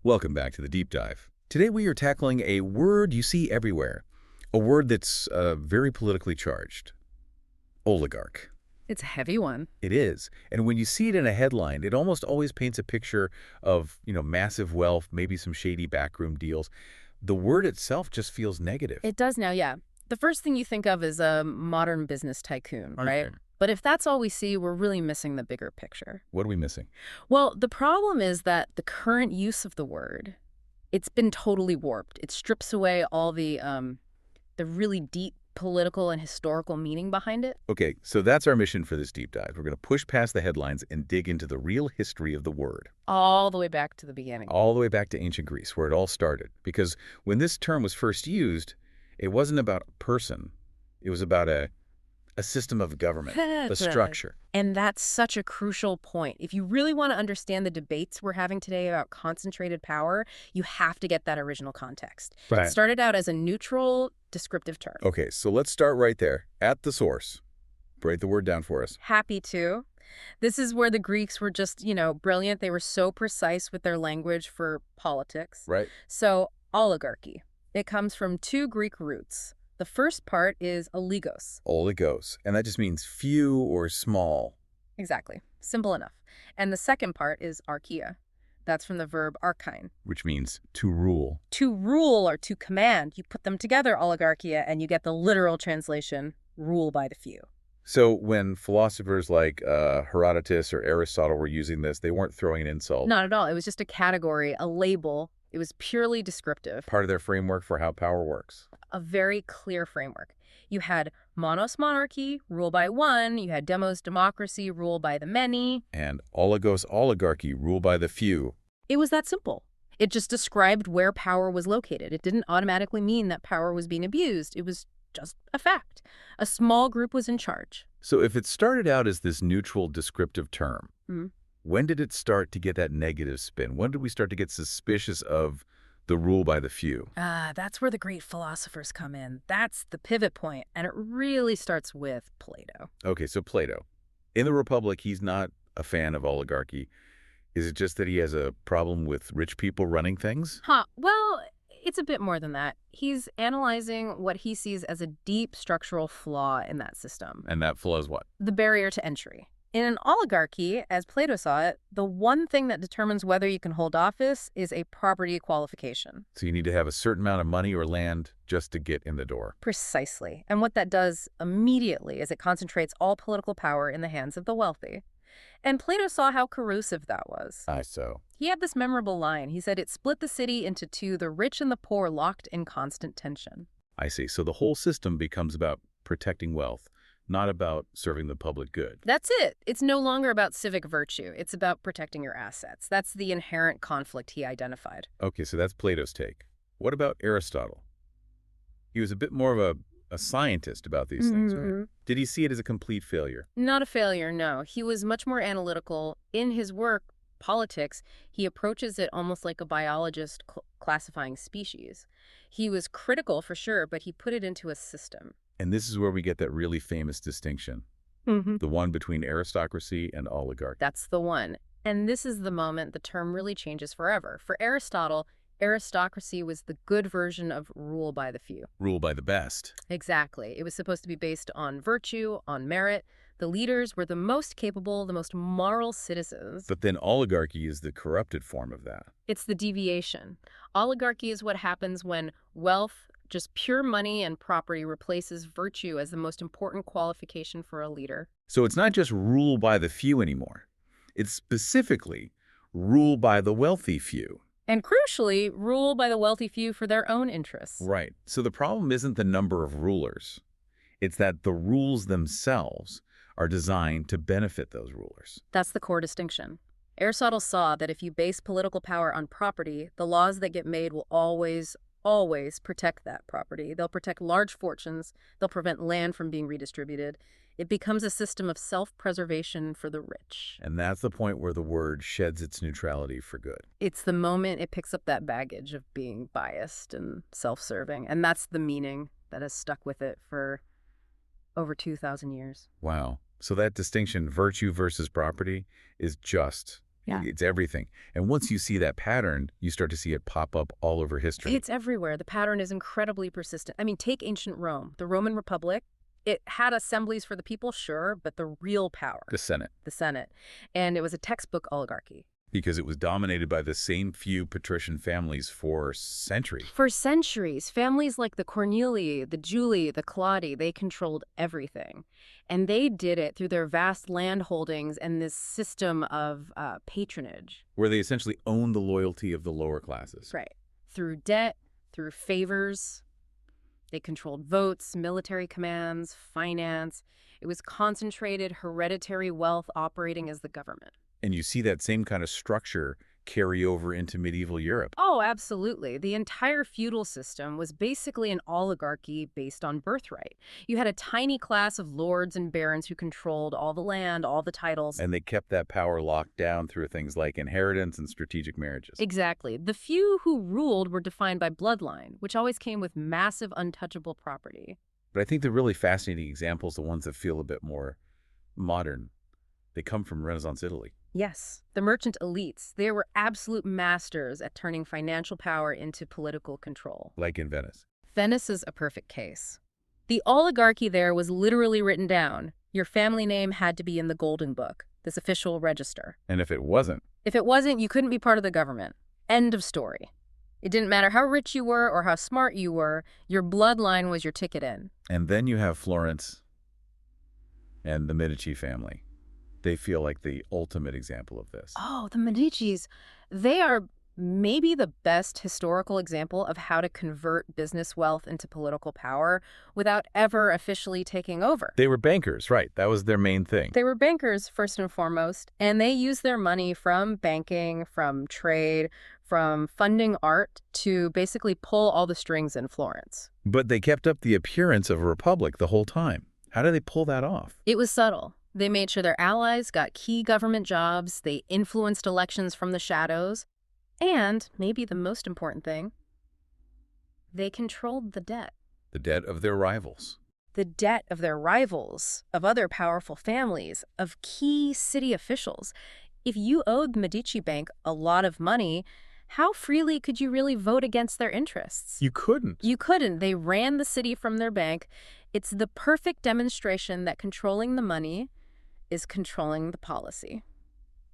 Welcome back to the Deep Dive. Today we are tackling a word you see everywhere, a word that's very politically charged. Oligarch. It's a heavy one. It is. And when you see it in a headline, it almost always paints a picture of, massive wealth, maybe some shady backroom deals. The word itself just feels negative. It does now, yeah. The first thing you think of is a modern business tycoon, right? But if that's all we see, we're really missing the bigger picture. What are we missing? Well, the problem is that the current use of the word, it's been totally warped. It strips away all the really deep political and historical meaning behind it. Okay, so that's our mission for this deep dive. We're going to push past the headlines and dig into the real history of the word. All the way back to the beginning. All the way back to ancient Greece, where it all started. Because when this term was first used, it wasn't about a person. It was about a system of government, the structure. And that's such a crucial point. If you really want to understand the debates we're having today about concentrated power, you have to get that original context. Right. It started out as a neutral, descriptive term. Okay, so let's start right there, at the source. Break the word down for us. Happy to. This is where the Greeks were just, brilliant. They were so precise with their language for politics. Right. So, oligarchy. It comes from two Greek roots. The first part is oligos. Oligos. And that just means few or small. Exactly. Simple enough. And the second part is archaea. That's from the verb archein. Which means to rule. To rule or to command. You put them together, oligarchia, and you get the literal translation, rule by the few. So when philosophers like Herodotus or Aristotle were using this, they weren't throwing an insult. Not at all. It was just a category, a label. It was purely descriptive. Part of their framework for how power works. A very clear framework. You had monos monarchy, rule by one. You had demos democracy, rule by the many. And oligos oligarchy, rule by the few. It was that simple. It just described where power was located. It didn't automatically mean that power was being abused. It was just a fact. A small group was in charge. So if it started out as this neutral descriptive term, when did it start to get that negative spin? When did we start to get suspicious of the rule by the few? That's where the great philosophers come in. That's the pivot point, and it really starts with Plato. Okay, so Plato. In the Republic, he's not a fan of oligarchy. Is it just that he has a problem with rich people running things? Well, it's a bit more than that. He's analyzing what he sees as a deep structural flaw in that system. And that flaw is what? The barrier to entry. In an oligarchy, as Plato saw it, the one thing that determines whether you can hold office is a property qualification. So you need to have a certain amount of money or land just to get in the door. Precisely. And what that does immediately is it concentrates all political power in the hands of the wealthy. And Plato saw how corrosive that was. So. He had this memorable line. He said it split the city into two, the rich and the poor locked in constant tension. I see. So the whole system becomes about protecting wealth, not about serving the public good. That's it. It's no longer about civic virtue. It's about protecting your assets. That's the inherent conflict he identified. Okay, so that's Plato's take. What about Aristotle? He was a bit more of a scientist about these things, right? Did he see it as a complete failure? Not a failure, no. He was much more analytical. In his work, Politics, he approaches it almost like a biologist classifying species. He was critical for sure, but he put it into a system. And this is where we get that really famous distinction, the one between aristocracy and oligarchy. That's the one. And this is the moment the term really changes forever. For Aristotle, aristocracy was the good version of rule by the few. Rule by the best. Exactly. It was supposed to be based on virtue, on merit. The leaders were the most capable, the most moral citizens. But then oligarchy is the corrupted form of that. It's the deviation. Oligarchy is what happens when wealth, just pure money and property, replaces virtue as the most important qualification for a leader. So it's not just rule by the few anymore. It's specifically rule by the wealthy few. And crucially, rule by the wealthy few for their own interests. Right. So the problem isn't the number of rulers. It's that the rules themselves are designed to benefit those rulers. That's the core distinction. Aristotle saw that if you base political power on property, the laws that get made will always protect that property. They'll protect large fortunes. They'll prevent land from being redistributed. It becomes a system of self-preservation for the rich. And that's the point where the word sheds its neutrality for good. It's the moment it picks up that baggage of being biased and self-serving. And that's the meaning that has stuck with it for over 2,000 years. Wow. So that distinction, virtue versus property, is just Yeah. It's everything. And once you see that pattern, you start to see it pop up all over history. It's everywhere. The pattern is incredibly persistent. I mean, take ancient Rome, the Roman Republic. It had assemblies for the people, sure, but the real power, The Senate. the Senate. And it was a textbook oligarchy. Because it was dominated by the same few patrician families for centuries. For centuries, families like the Cornelii, the Julii, the Claudi, they controlled everything. And they did it through their vast land holdings and this system of patronage. Where they essentially owned the loyalty of the lower classes. Right. Through debt, through favors. They controlled votes, military commands, finance. It was concentrated hereditary wealth operating as the government. And you see that same kind of structure carry over into medieval Europe. Oh, absolutely. The entire feudal system was basically an oligarchy based on birthright. You had a tiny class of lords and barons who controlled all the land, all the titles. And they kept that power locked down through things like inheritance and strategic marriages. Exactly. The few who ruled were defined by bloodline, which always came with massive untouchable property. But I think the really fascinating examples, the ones that feel a bit more modern, they come from Renaissance Italy. Yes, the merchant elites, they were absolute masters at turning financial power into political control. Like in Venice. Venice is a perfect case. The oligarchy there was literally written down. Your family name had to be in the Golden Book, this official register. And if it wasn't? If it wasn't, you couldn't be part of the government. End of story. It didn't matter how rich you were or how smart you were, your bloodline was your ticket in. And then you have Florence and the Medici family. They feel like the ultimate example of this. Oh, the Medicis. They are maybe the best historical example of how to convert business wealth into political power without ever officially taking over. They were bankers, right? That was their main thing. They were bankers, first and foremost, and they used their money from banking, from trade, from funding art to basically pull all the strings in Florence. But they kept up the appearance of a republic the whole time. How did they pull that off? It was subtle. They made sure their allies got key government jobs, they influenced elections from the shadows, and, maybe the most important thing, they controlled the debt. The debt of their rivals. The debt of their rivals, of other powerful families, of key city officials. If you owed the Medici Bank a lot of money, how freely could you really vote against their interests? You couldn't. You couldn't. They ran the city from their bank. It's the perfect demonstration that controlling the money is controlling the policy.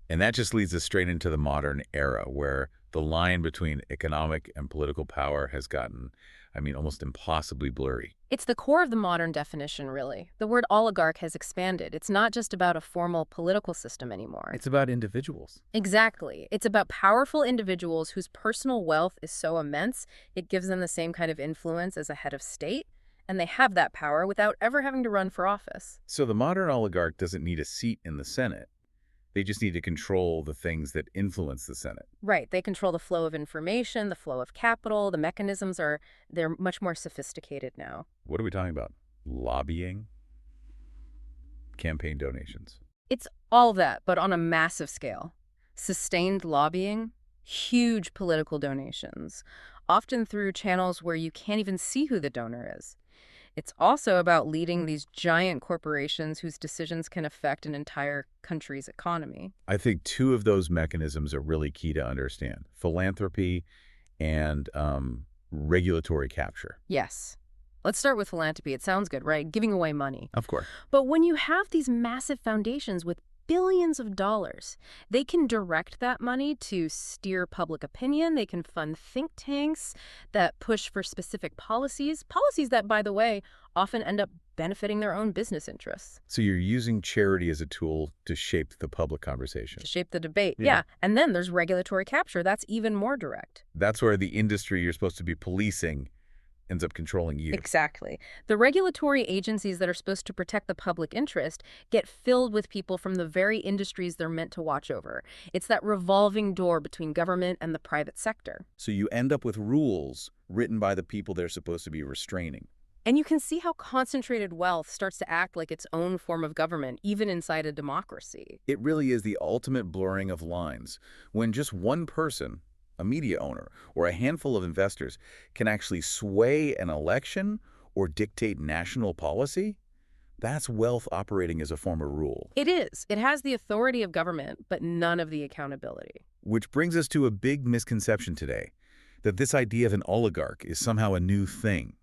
And that just leads us straight into the modern era, where the line between economic and political power has gotten, almost impossibly blurry. It's the core of the modern definition, really. The word oligarch has expanded. It's not just about a formal political system anymore. It's about individuals. Exactly. It's about powerful individuals whose personal wealth is so immense, it gives them the same kind of influence as a head of state. And they have that power without ever having to run for office. So the modern oligarch doesn't need a seat in the Senate. They just need to control the things that influence the Senate. Right. They control the flow of information, the flow of capital. The mechanisms they're much more sophisticated now. What are we talking about? Lobbying? Campaign donations? It's all of that, but on a massive scale. Sustained lobbying, huge political donations, often through channels where you can't even see who the donor is. It's also about leading these giant corporations whose decisions can affect an entire country's economy. I think two of those mechanisms are really key to understand. Philanthropy and regulatory capture. Yes. Let's start with philanthropy. It sounds good, right? Giving away money. Of course. But when you have these massive foundations with billions of dollars, they can direct that money to steer public opinion. They can fund think tanks that push for specific policies that, by the way, often end up benefiting their own business interests. So you're using charity as a tool to shape the public conversation. To shape the debate, yeah. And then there's regulatory capture. That's even more direct. That's where the industry you're supposed to be policing ends up controlling you. Exactly. The regulatory agencies that are supposed to protect the public interest get filled with people from the very industries they're meant to watch over. It's that revolving door between government and the private sector. So you end up with rules written by the people they're supposed to be restraining. And you can see how concentrated wealth starts to act like its own form of government, even inside a democracy. It really is the ultimate blurring of lines. When just one person, a media owner, or a handful of investors can actually sway an election or dictate national policy, That's wealth operating as a form of rule. It is. It has the authority of government, but none of the accountability. Which brings us to a big misconception today, that this idea of an oligarch is somehow a new thing,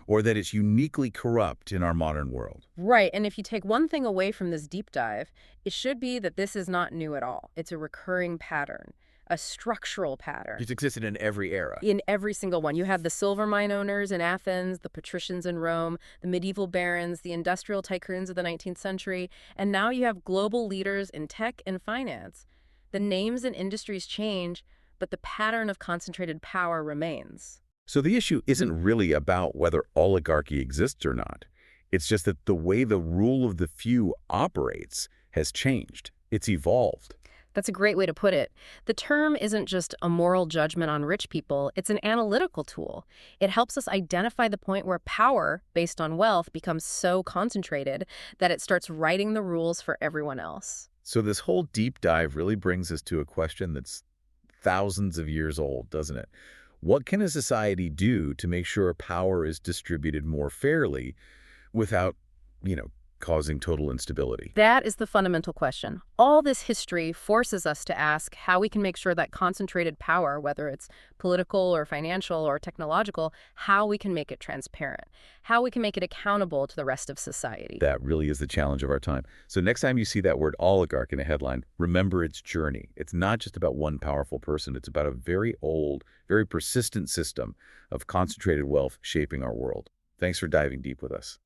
or that it's uniquely corrupt in our modern world. Right, and if you take one thing away from this deep dive, it should be that this is not new at all. It's a recurring pattern, a structural pattern. It's existed in every era. In every single one. You had the silver mine owners in Athens, the patricians in Rome, the medieval barons, the industrial tycoons of the 19th century, and now you have global leaders in tech and finance. The names and industries change, but the pattern of concentrated power remains. So the issue isn't really about whether oligarchy exists or not. It's just that the way the rule of the few operates has changed. It's evolved. That's a great way to put it. The term isn't just a moral judgment on rich people, it's an analytical tool. It helps us identify the point where power, based on wealth, becomes so concentrated that it starts writing the rules for everyone else. So this whole deep dive really brings us to a question that's thousands of years old, doesn't it? What can a society do to make sure power is distributed more fairly without, causing total instability? That is the fundamental question. All this history forces us to ask how we can make sure that concentrated power, whether it's political or financial or technological, how we can make it transparent, how we can make it accountable to the rest of society. That really is the challenge of our time. So next time you see that word oligarch in a headline, remember its journey. It's not just about one powerful person. It's about a very old, very persistent system of concentrated wealth shaping our world. Thanks for diving deep with us.